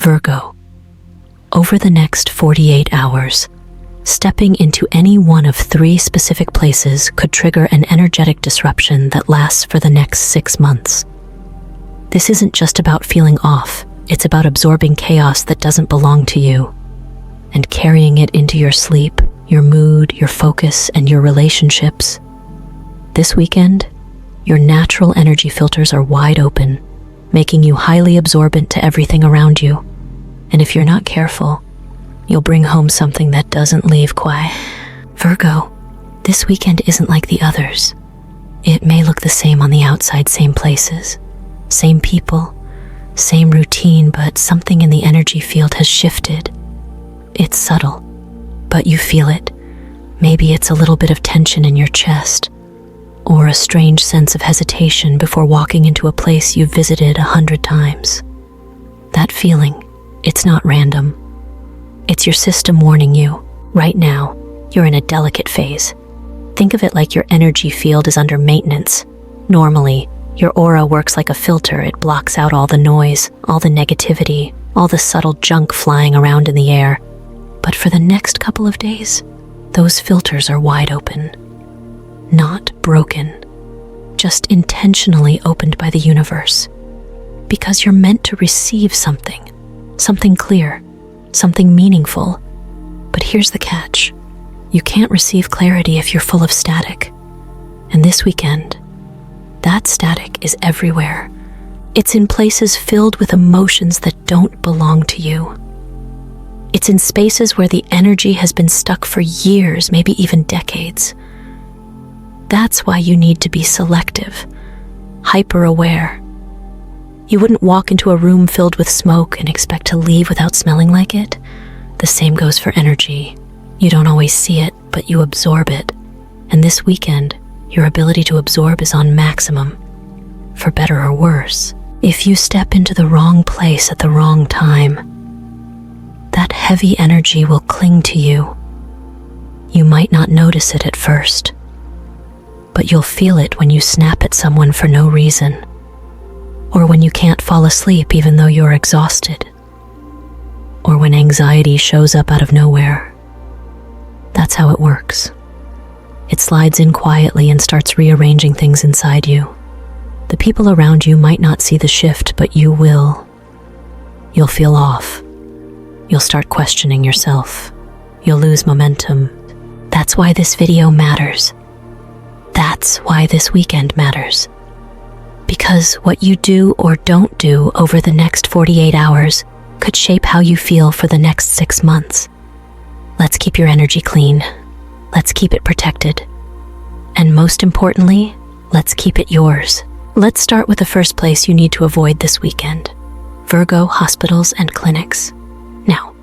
Virgo, over the next 48 hours, stepping into any one of 3 specific places could trigger an energetic disruption that lasts for the next 6 months. This isn't just about feeling off, it's about absorbing chaos that doesn't belong to you and carrying it into your sleep, your mood, your focus, and your relationships. This weekend, your natural energy filters are wide open, making you highly absorbent to everything around you. And if you're not careful, you'll bring home something that doesn't leave quiet. Virgo, this weekend isn't like the others. It may look the same on the outside, same places, same people, same routine, but something in the energy field has shifted. It's subtle, but you feel it. Maybe it's a little bit of tension in your chest, or a strange sense of hesitation before walking into a place you've visited 100 times. That feeling, it's not random. It's your system warning you, right now, you're in a delicate phase. Think of it like your energy field is under maintenance. Normally, your aura works like a filter. It blocks out all the noise, all the negativity, all the subtle junk flying around in the air. But for the next couple of days, those filters are wide open. Not broken, just intentionally opened by the universe. Because you're meant to receive something clear, something meaningful. But here's the catch. You can't receive clarity if you're full of static. And this weekend, that static is everywhere. It's in places filled with emotions that don't belong to you. It's in spaces where the energy has been stuck for years, maybe even decades. That's why you need to be selective, hyper-aware. You wouldn't walk into a room filled with smoke and expect to leave without smelling like it. The same goes for energy. You don't always see it, but you absorb it. And this weekend, your ability to absorb is on maximum, for better or worse. If you step into the wrong place at the wrong time, that heavy energy will cling to you. You might not notice it at first, but you'll feel it when you snap at someone for no reason, or when you can't fall asleep even though you're exhausted, or when anxiety shows up out of nowhere. That's how it works. It slides in quietly and starts rearranging things inside you. The people around you might not see the shift, but you will. You'll feel off. You'll start questioning yourself. You'll lose momentum. That's why this video matters. That's why this weekend matters. Because what you do or don't do over the next 48 hours could shape how you feel for the next 6 months. Let's keep your energy clean. Let's keep it protected. And most importantly, let's keep it yours. Let's start with the first place you need to avoid this weekend: Virgo hospitals and clinics. Now,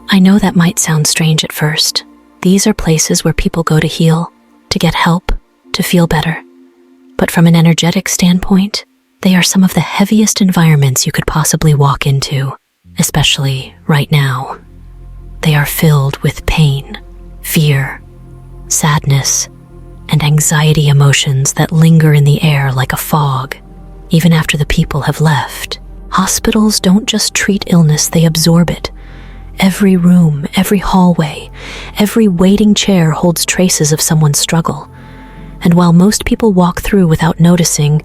I know that might sound strange at first. These are places where people go to heal, to get help, to feel better. But from an energetic standpoint, they are some of the heaviest environments you could possibly walk into, especially right now. They are filled with pain, fear, sadness, and anxiety emotions that linger in the air like a fog, even after the people have left. Hospitals don't just treat illness, they absorb it. Every room, every hallway, every waiting chair holds traces of someone's struggle. And while most people walk through without noticing,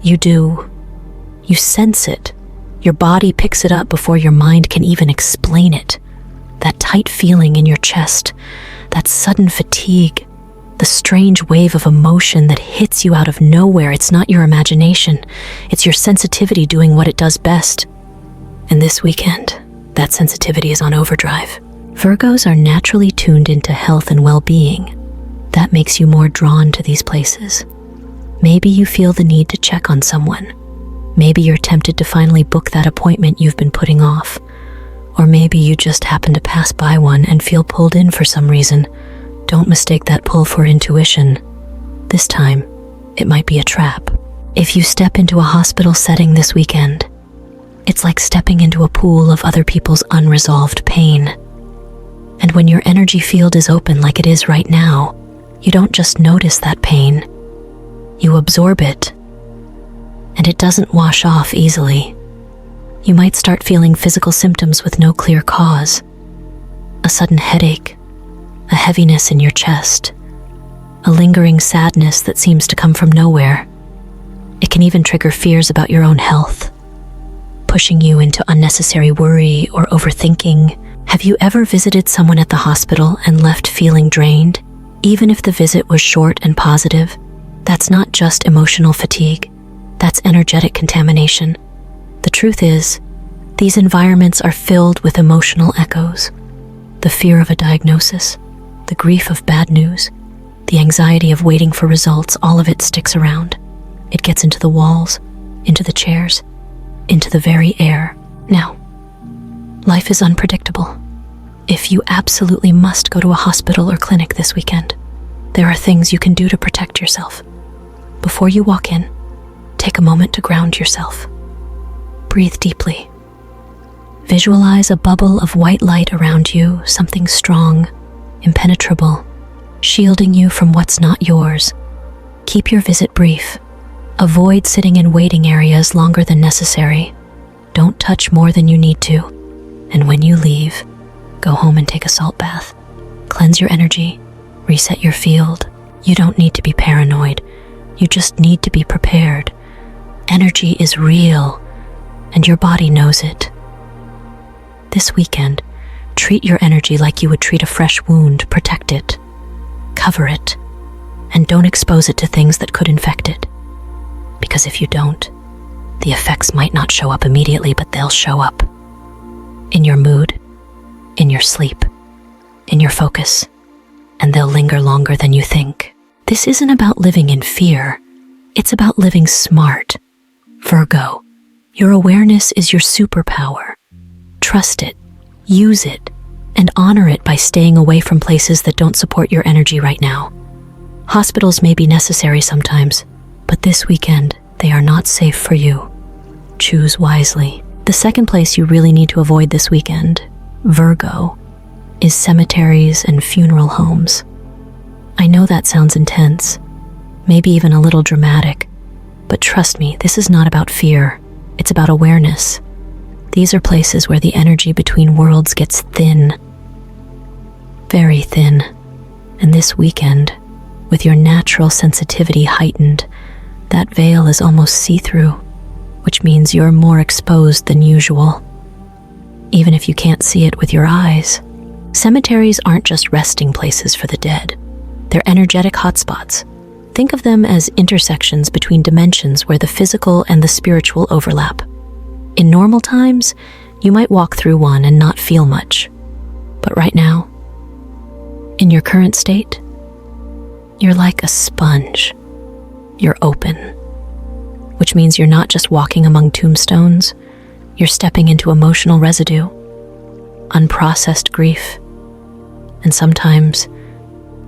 you do. You sense it. Your body picks it up before your mind can even explain it. That tight feeling in your chest, that sudden fatigue, the strange wave of emotion that hits you out of nowhere. It's not your imagination. It's your sensitivity doing what it does best. And this weekend, that sensitivity is on overdrive. Virgos are naturally tuned into health and well-being. That makes you more drawn to these places. Maybe you feel the need to check on someone. Maybe you're tempted to finally book that appointment you've been putting off. Or maybe you just happen to pass by one and feel pulled in for some reason. Don't mistake that pull for intuition. This time, it might be a trap. If you step into a hospital setting this weekend, it's like stepping into a pool of other people's unresolved pain. And when your energy field is open like it is right now, you don't just notice that pain, you absorb it. And it doesn't wash off easily. You might start feeling physical symptoms with no clear cause. A sudden headache, a heaviness in your chest, a lingering sadness that seems to come from nowhere. It can even trigger fears about your own health, pushing you into unnecessary worry or overthinking. Have you ever visited someone at the hospital and left feeling drained, even if the visit was short and positive? That's not just emotional fatigue, that's energetic contamination. The truth is, these environments are filled with emotional echoes. The fear of a diagnosis, the grief of bad news, the anxiety of waiting for results, all of it sticks around. It gets into the walls, into the chairs, into the very air. Now, life is unpredictable. If you absolutely must go to a hospital or clinic this weekend, there are things you can do to protect yourself. Before you walk in, take a moment to ground yourself. Breathe deeply. Visualize a bubble of white light around you, something strong, impenetrable, shielding you from what's not yours. Keep your visit brief. Avoid sitting in waiting areas longer than necessary. Don't touch more than you need to. And when you leave, go home and take a salt bath. Cleanse your energy, reset your field. You don't need to be paranoid. You just need to be prepared. Energy is real, and your body knows it. This weekend, treat your energy like you would treat a fresh wound. Protect it, cover it, and don't expose it to things that could infect it. Because if you don't, the effects might not show up immediately, but they'll show up. In your mood, in your sleep, in your focus, and they'll linger longer than you think. This isn't about living in fear. It's about living smart. Virgo, your awareness is your superpower. Trust it, use it, and honor it by staying away from places that don't support your energy right now. Hospitals may be necessary sometimes, but this weekend, they are not safe for you. Choose wisely. The second place you really need to avoid this weekend, Virgo, is cemeteries and funeral homes. I know that sounds intense, maybe even a little dramatic, but trust me, this is not about fear. It's about awareness. These are places where the energy between worlds gets thin, very thin. And this weekend, with your natural sensitivity heightened, that veil is almost see-through, which means you're more exposed than usual, even if you can't see it with your eyes. Cemeteries aren't just resting places for the dead. They're energetic hotspots. Think of them as intersections between dimensions where the physical and the spiritual overlap. In normal times, you might walk through one and not feel much. But right now, in your current state, you're like a sponge. You're open, which means you're not just walking among tombstones, you're stepping into emotional residue, unprocessed grief, and sometimes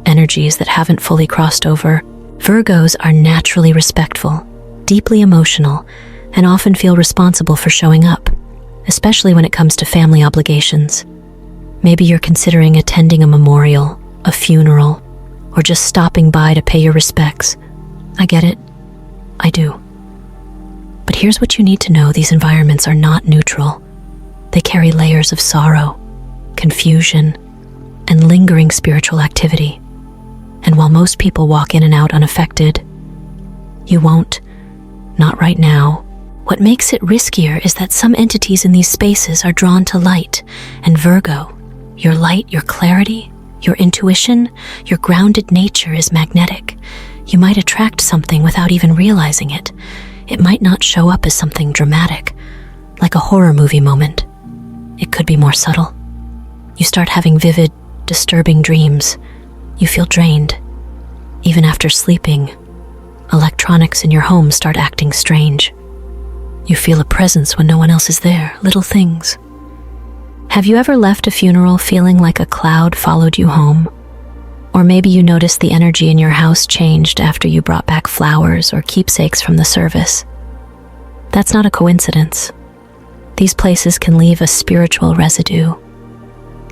energies that haven't fully crossed over. Virgos are naturally respectful, deeply emotional, and often feel responsible for showing up, especially when it comes to family obligations. Maybe you're considering attending a memorial, a funeral, or just stopping by to pay your respects. I get it. I do. But here's what you need to know. These environments are not neutral. They carry layers of sorrow, confusion, and lingering spiritual activity. And while most people walk in and out unaffected, you won't. Not right now. What makes it riskier is that some entities in these spaces are drawn to light, and Virgo, your light, your clarity, your intuition, your grounded nature is magnetic. You might attract something without even realizing it. It might not show up as something dramatic, like a horror movie moment. It could be more subtle. You start having vivid, disturbing dreams. You feel drained. Even after sleeping, electronics in your home start acting strange. You feel a presence when no one else is there, little things. Have you ever left a funeral feeling like a cloud followed you home? Or maybe you noticed the energy in your house changed after you brought back flowers or keepsakes from the service. That's not a coincidence. These places can leave a spiritual residue.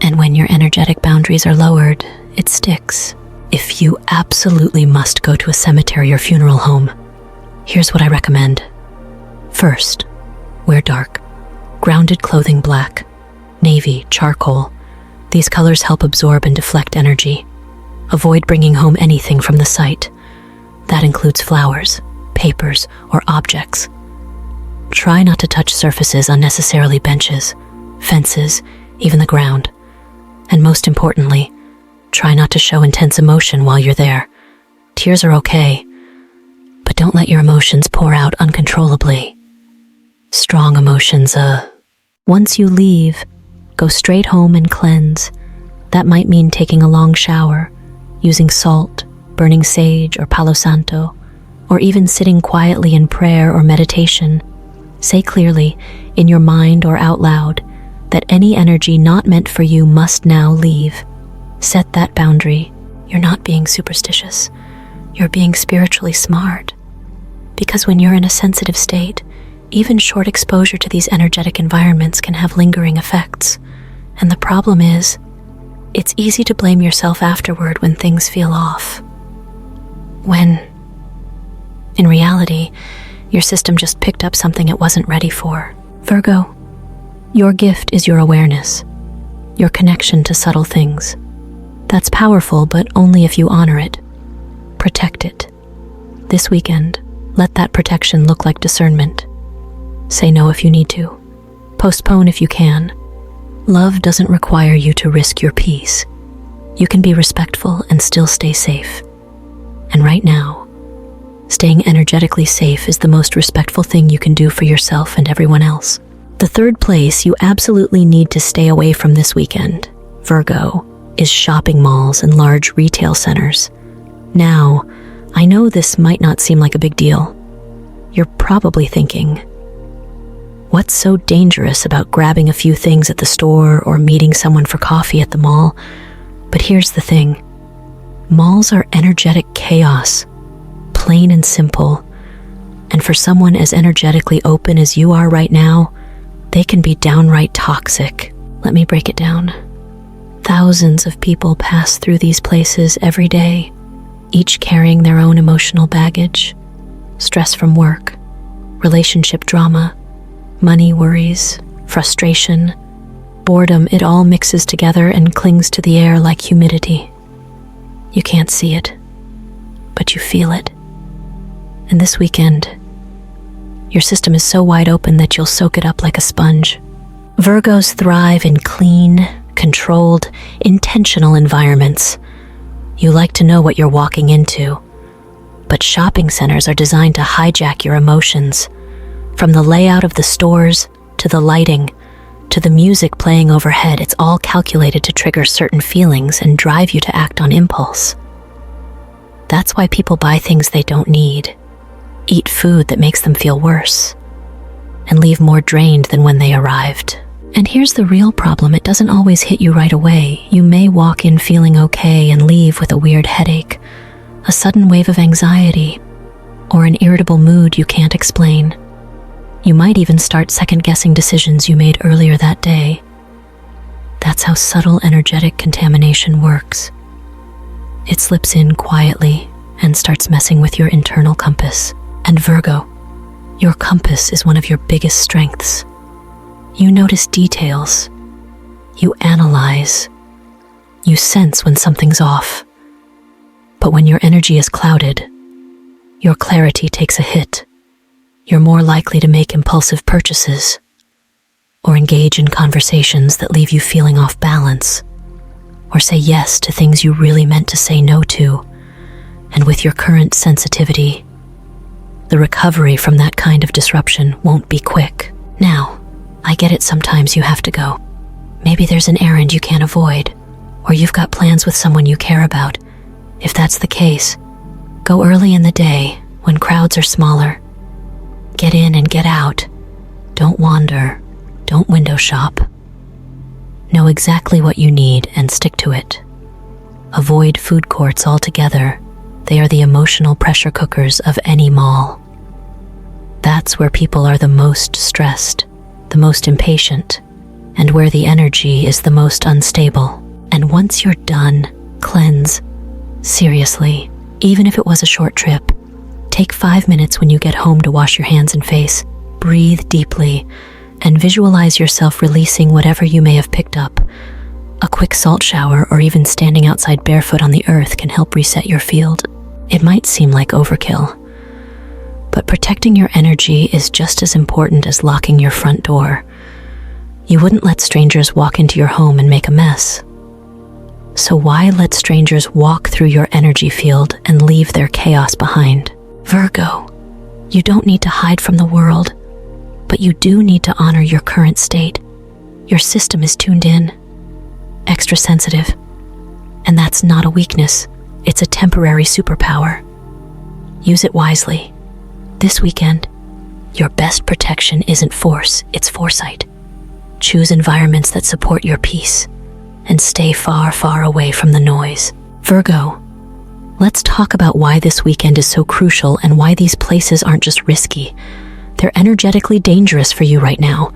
And when your energetic boundaries are lowered, it sticks. If you absolutely must go to a cemetery or funeral home, here's what I recommend. First, wear dark. Grounded clothing black, navy, charcoal. These colors help absorb and deflect energy. Avoid bringing home anything from the site. That includes flowers, papers, or objects. Try not to touch surfaces unnecessarily, benches, fences, even the ground. And most importantly, try not to show intense emotion while you're there. Tears are okay, but don't let your emotions pour out uncontrollably. Strong emotions, once you leave, go straight home and cleanse. That might mean taking a long shower, using salt, burning sage or Palo Santo, or even sitting quietly in prayer or meditation. Say clearly, in your mind or out loud, that any energy not meant for you must now leave. Set that boundary. You're not being superstitious. You're being spiritually smart. Because when you're in a sensitive state, even short exposure to these energetic environments can have lingering effects. And the problem is, it's easy to blame yourself afterward when things feel off. When, in reality, your system just picked up something it wasn't ready for. Virgo, your gift is your awareness, your connection to subtle things. That's powerful, but only if you honor it. Protect it. This weekend, let that protection look like discernment. Say no if you need to. Postpone if you can. Love doesn't require you to risk your peace. You can be respectful and still stay safe. And right now, staying energetically safe is the most respectful thing you can do for yourself and everyone else. The third place you absolutely need to stay away from this weekend, Virgo, is shopping malls and large retail centers. Now, I know this might not seem like a big deal. You're probably thinking, what's so dangerous about grabbing a few things at the store or meeting someone for coffee at the mall? But here's the thing. Malls are energetic chaos, plain and simple. And for someone as energetically open as you are right now, they can be downright toxic. Let me break it down. Thousands of people pass through these places every day, each carrying their own emotional baggage, stress from work, relationship drama, money worries, frustration, boredom. It all mixes together and clings to the air like humidity. You can't see it, but you feel it. And this weekend, your system is so wide open that you'll soak it up like a sponge. Virgos thrive in clean, controlled, intentional environments. You like to know what you're walking into. But shopping centers are designed to hijack your emotions. From the layout of the stores, to the lighting, to the music playing overhead, it's all calculated to trigger certain feelings and drive you to act on impulse. That's why people buy things they don't need, eat food that makes them feel worse, and leave more drained than when they arrived. And here's the real problem. It doesn't always hit you right away. You may walk in feeling okay and leave with a weird headache, a sudden wave of anxiety, or an irritable mood you can't explain. You might even start second-guessing decisions you made earlier that day. That's how subtle energetic contamination works. It slips in quietly and starts messing with your internal compass. And Virgo, your compass is one of your biggest strengths. You notice details. You analyze. You sense when something's off. But when your energy is clouded, your clarity takes a hit. You're more likely to make impulsive purchases or engage in conversations that leave you feeling off balance, or say yes to things you really meant to say no to. And with your current sensitivity, the recovery from that kind of disruption won't be quick. Now, I get it, sometimes you have to go. Maybe there's an errand you can't avoid, or you've got plans with someone you care about. If that's the case, go early in the day when crowds are smaller. Get in and get out. Don't wander. Don't window shop. Know exactly what you need and stick to it. Avoid food courts altogether. They are the emotional pressure cookers of any mall. That's where people are the most stressed, the most impatient, and where the energy is the most unstable. And once you're done, cleanse. Seriously, even if it was a short trip, take 5 minutes when you get home to wash your hands and face. Breathe deeply and visualize yourself releasing whatever you may have picked up. A quick salt shower or even standing outside barefoot on the earth can help reset your field. It might seem like overkill, but protecting your energy is just as important as locking your front door. You wouldn't let strangers walk into your home and make a mess. So why let strangers walk through your energy field and leave their chaos behind? Virgo, you don't need to hide from the world, but you do need to honor your current state. Your system is tuned in, extra sensitive, and that's not a weakness. It's a temporary superpower. Use it wisely. This weekend, your best protection isn't force, it's foresight. Choose environments that support your peace and stay far, far away from the noise. Virgo, let's talk about why this weekend is so crucial and why these places aren't just risky. They're energetically dangerous for you right now.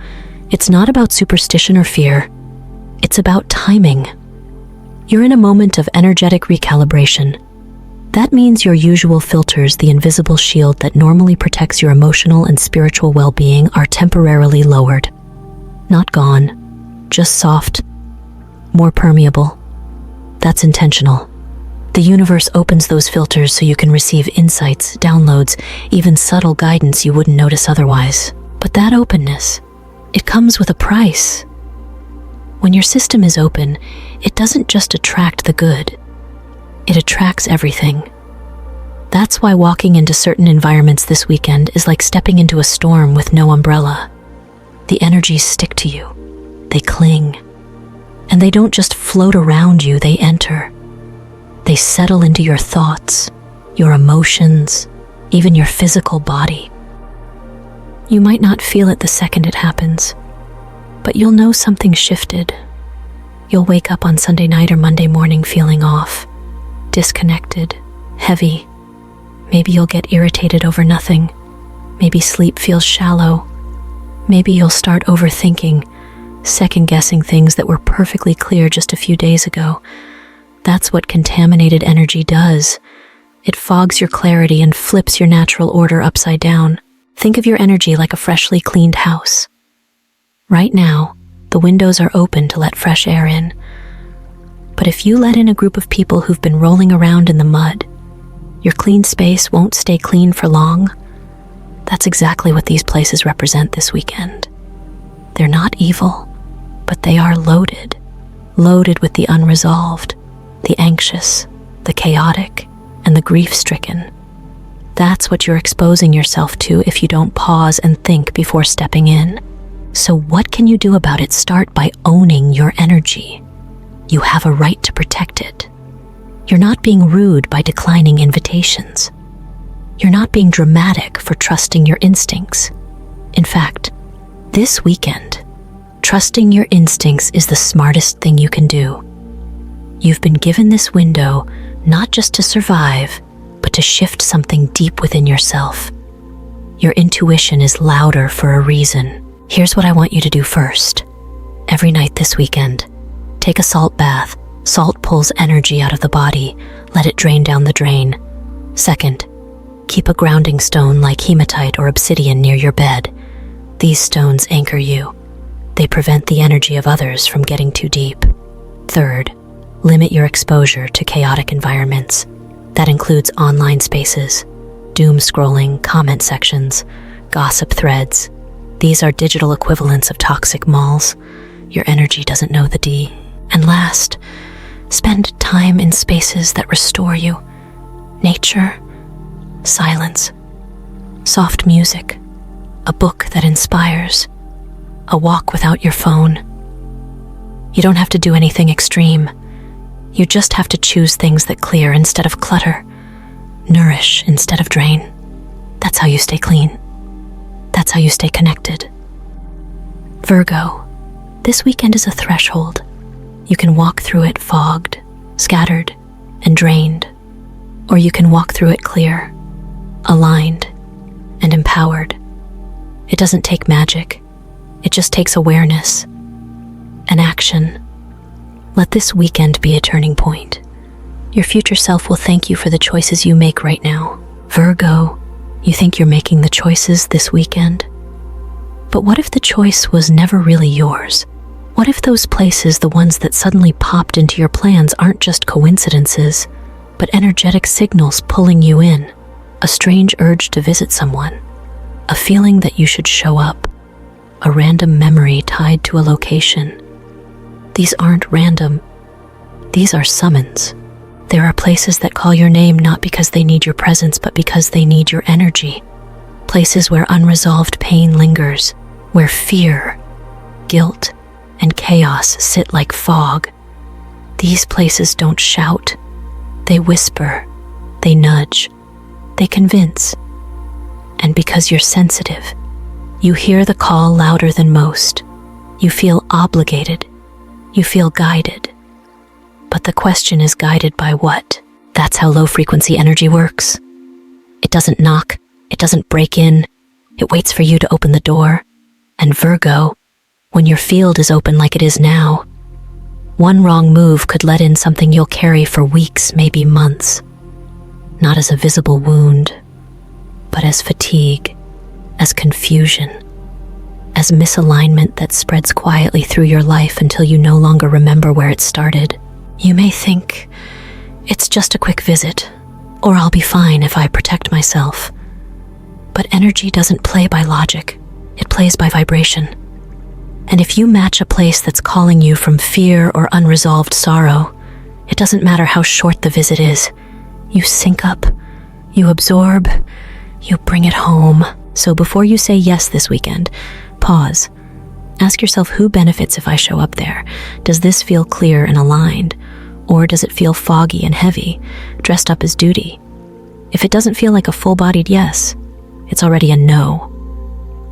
It's not about superstition or fear. It's about timing. You're in a moment of energetic recalibration. That means your usual filters, the invisible shield that normally protects your emotional and spiritual well-being, are temporarily lowered. Not gone, just soft, more permeable. That's intentional. The universe opens those filters so you can receive insights, downloads, even subtle guidance you wouldn't notice otherwise. But that openness, it comes with a price. When your system is open, it doesn't just attract the good, it attracts everything. That's why walking into certain environments this weekend is like stepping into a storm with no umbrella. The energies stick to you, they cling, and they don't just float around you, they enter. They settle into your thoughts, your emotions, even your physical body. You might not feel it the second it happens, but you'll know something shifted. You'll wake up on Sunday night or Monday morning feeling off, disconnected, heavy. Maybe you'll get irritated over nothing. Maybe sleep feels shallow. Maybe you'll start overthinking, second-guessing things that were perfectly clear just a few days ago. That's what contaminated energy does. It fogs your clarity and flips your natural order upside down. Think of your energy like a freshly cleaned house. Right now, the windows are open to let fresh air in. But if you let in a group of people who've been rolling around in the mud, your clean space won't stay clean for long. That's exactly what these places represent this weekend. They're not evil, but they are loaded with the unresolved, the anxious, the chaotic, and the grief-stricken. That's what you're exposing yourself to if you don't pause and think before stepping in. So what can you do about it? Start by owning your energy. You have a right to protect it. You're not being rude by declining invitations. You're not being dramatic for trusting your instincts. In fact, this weekend, trusting your instincts is the smartest thing you can do. You've been given this window not just to survive, but to shift something deep within yourself. Your intuition is louder for a reason. Here's what I want you to do first. Every night this weekend, take a salt bath. Salt pulls energy out of the body. Let it drain down the drain. Second, keep a grounding stone like hematite or obsidian near your bed. These stones anchor you. They prevent the energy of others from getting too deep. Third, limit your exposure to chaotic environments. That includes online spaces, doom scrolling, comment sections, gossip threads. These are digital equivalents of toxic malls. Your energy doesn't know the D. And last, spend time in spaces that restore you. Nature, silence, soft music, a book that inspires, a walk without your phone. You don't have to do anything extreme. You just have to choose things that clear instead of clutter, nourish instead of drain. That's how you stay clean. That's how you stay connected. Virgo, this weekend is a threshold. You can walk through it fogged, scattered, and drained, or you can walk through it clear, aligned, and empowered. It doesn't take magic. It just takes awareness and action. Let this weekend be a turning point. Your future self will thank you for the choices you make right now. Virgo, you think you're making the choices this weekend? But what if the choice was never really yours? What if those places, the ones that suddenly popped into your plans, aren't just coincidences, but energetic signals pulling you in? A strange urge to visit someone, a feeling that you should show up, a random memory tied to a location. These aren't random. These are summons. There are places that call your name not because they need your presence, but because they need your energy. Places where unresolved pain lingers, where fear, guilt, and chaos sit like fog. These places don't shout. They whisper, they nudge, they convince. And because you're sensitive, you hear the call louder than most. You feel obligated. You feel guided. But the question is, guided by what? That's how low-frequency energy works. It doesn't knock. It doesn't break in. It waits for you to open the door. And Virgo, when your field is open like it is now, one wrong move could let in something you'll carry for weeks, maybe months. Not as a visible wound, but as fatigue, as confusion, as misalignment that spreads quietly through your life until you no longer remember where it started. You may think, it's just a quick visit, or I'll be fine if I protect myself. But energy doesn't play by logic, it plays by vibration. And if you match a place that's calling you from fear or unresolved sorrow, it doesn't matter how short the visit is. You sync up, you absorb, you bring it home. So before you say yes this weekend, pause. Ask yourself, who benefits if I show up there? Does this feel clear and aligned? Or does it feel foggy and heavy, dressed up as duty? If it doesn't feel like a full-bodied yes, it's already a no.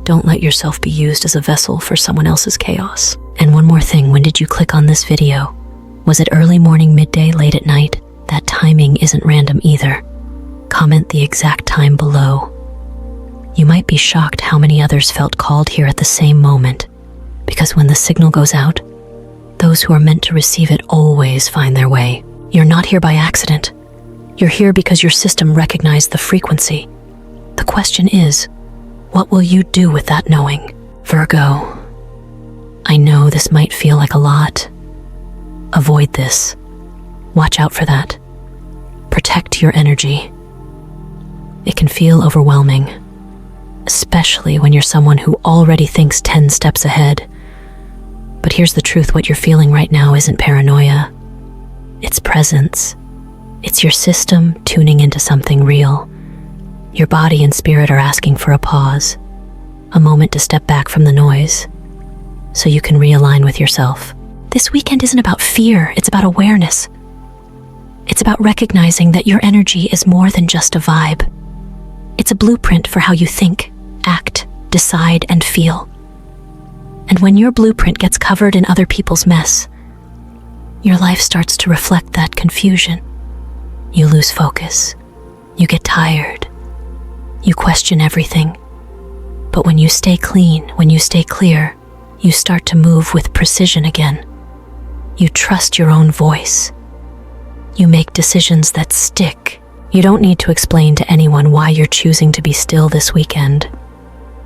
Don't let yourself be used as a vessel for someone else's chaos. And one more thing, when did you click on this video? Was it early morning, midday, late at night? That timing isn't random either. Comment the exact time below. You might be shocked how many others felt called here at the same moment. Because when the signal goes out, those who are meant to receive it always find their way. You're not here by accident. You're here because your system recognized the frequency. The question is, what will you do with that knowing? Virgo, I know this might feel like a lot. Avoid this. Watch out for that. Protect your energy. It can feel overwhelming, especially when you're someone who already thinks 10 steps ahead. But here's the truth, what you're feeling right now isn't paranoia. It's presence. It's your system tuning into something real. Your body and spirit are asking for a pause, a moment to step back from the noise, so you can realign with yourself. This weekend isn't about fear, it's about awareness. It's about recognizing that your energy is more than just a vibe. It's a blueprint for how you think, act, decide, and feel. And when your blueprint gets covered in other people's mess, your life starts to reflect that confusion. You lose focus. You get tired. You question everything. But when you stay clean, when you stay clear, you start to move with precision again. You trust your own voice. You make decisions that stick. You don't need to explain to anyone why you're choosing to be still this weekend,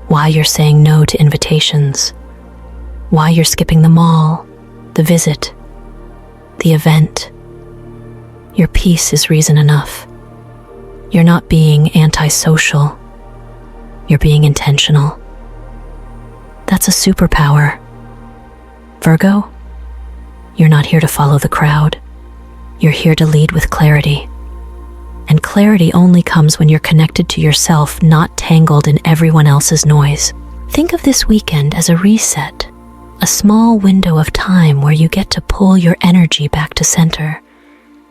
why you're saying no to invitations, why you're skipping the mall, the visit, the event. Your peace is reason enough. You're not being antisocial. You're being intentional. That's a superpower. Virgo, you're not here to follow the crowd. You're here to lead with clarity. And clarity only comes when you're connected to yourself, not tangled in everyone else's noise. Think of this weekend as a reset, a small window of time where you get to pull your energy back to center.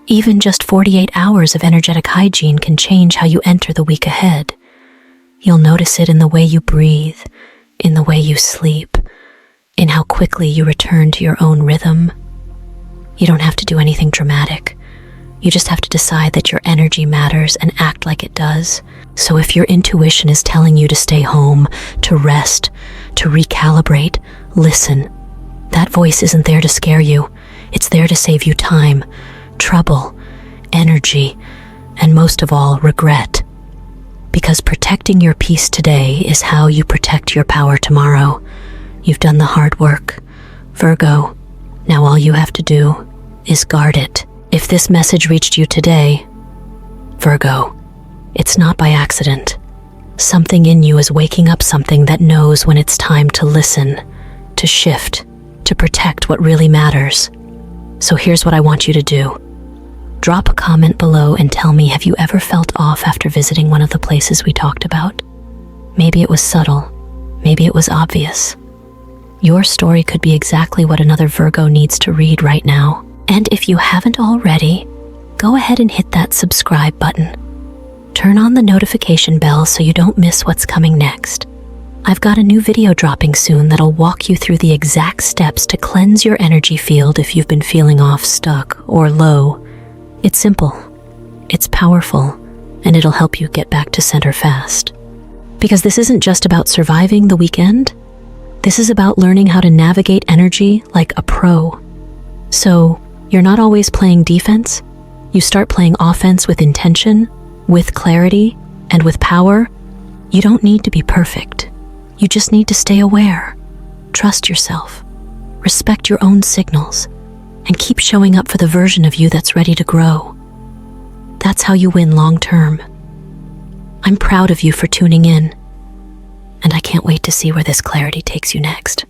Even just 48 hours of energetic hygiene can change how you enter the week ahead. You'll notice it in the way you breathe, in the way you sleep, in how quickly you return to your own rhythm. You don't have to do anything dramatic. You just have to decide that your energy matters and act like it does. So if your intuition is telling you to stay home, to rest, to recalibrate, listen. That voice isn't there to scare you. It's there to save you time, trouble, energy, and most of all, regret. because protecting your peace today is how you protect your power tomorrow. You've done the hard work, Virgo. Now all you have to do is guard it. If this message reached you today, Virgo, it's not by accident. Something in you is waking up, something that knows when it's time to listen, to shift, to protect what really matters. So here's what I want you to do. Drop a comment below and tell me, have you ever felt off after visiting one of the places we talked about? Maybe it was subtle, maybe it was obvious. Your story could be exactly what another Virgo needs to read right now. And if you haven't already, go ahead and hit that subscribe button. Turn on the notification bell so you don't miss what's coming next. I've got a new video dropping soon that'll walk you through the exact steps to cleanse your energy field if you've been feeling off, stuck, or low. It's simple, it's powerful, and it'll help you get back to center fast. Because this isn't just about surviving the weekend, this is about learning how to navigate energy like a pro. So, you're not always playing defense, you start playing offense with intention, with clarity, and with power. You don't need to be perfect. You just need to stay aware, trust yourself, respect your own signals, and keep showing up for the version of you that's ready to grow. That's how you win long term. I'm proud of you for tuning in, and I can't wait to see where this clarity takes you next.